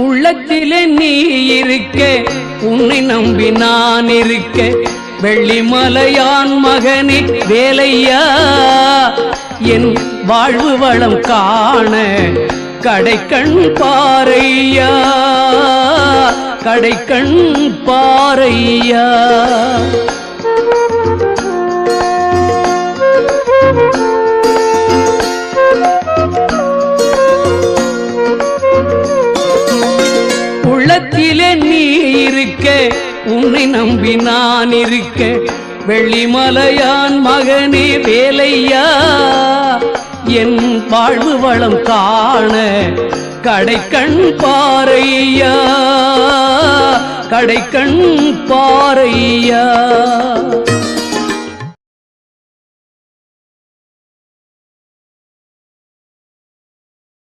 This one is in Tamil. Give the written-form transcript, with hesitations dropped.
உள்ளத்திலே நீ இருக்க, உன்னை நம்பி நான் இருக்க, வெள்ளிமலையான் மகனே வேலையா, என் வாழ்வு வளம் காண கடைக்கண் பாரையா, கடைக்கண் பாரையா. உள்ளத்திலே நீ இருக்க, உன்னை நம்பி நான் இருக்க, வெள்ளிமலையான் மகனே வேலையா, என் வாழ்வு வளம் காண கடைக்கண் பாரையா, கடைக்கண் பாரையா.